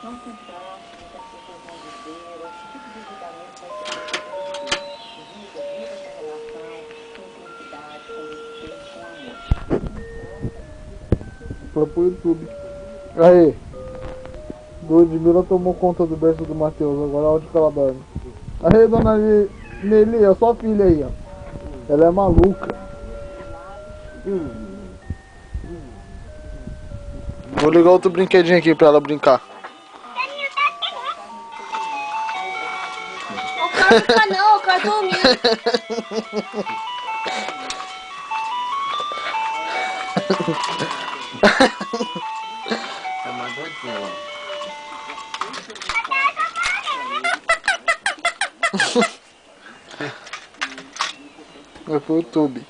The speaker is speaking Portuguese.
Não se importe do que as pessoas vão dizer, ou que tipo de julgamento vai ser feito sobre você. Viva essa relação com simplicidade, com respeito, com amor. Foi pro YouTube. Aí, Ludmilla tomou conta do berço do Matheus, agora onde que ela dorme? Aí, dona Nelly, a sua filha aí, ó. Ela é maluca. Vou ligar outro brinquedinho aqui pra ela brincar. O cara fica não, o cara dormindo. É uma doidinha. Vai pro YouTube.